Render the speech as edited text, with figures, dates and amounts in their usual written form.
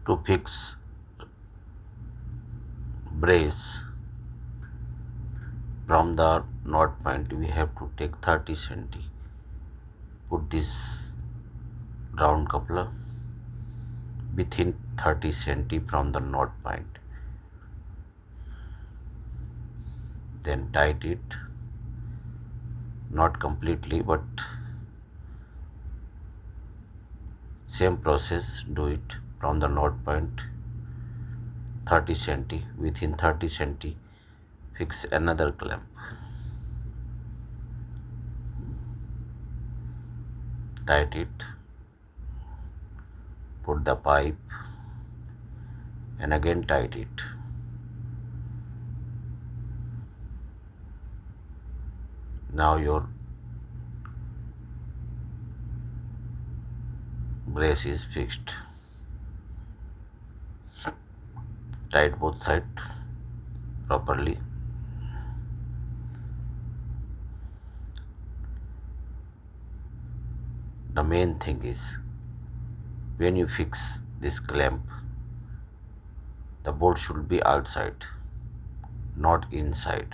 To fix brace from the knot point, we have to take 30 cm. Put this round coupler within 30 cm from the knot point. Then tight it, not completely, but same process, do it from the knot point 30 cm. Within 30 cm, fix another clamp. Tight it, put the pipe, and again tight it. Now your brace is fixed. Tight both sides properly. The main thing is, when you fix this clamp, the bolt should be outside, not inside.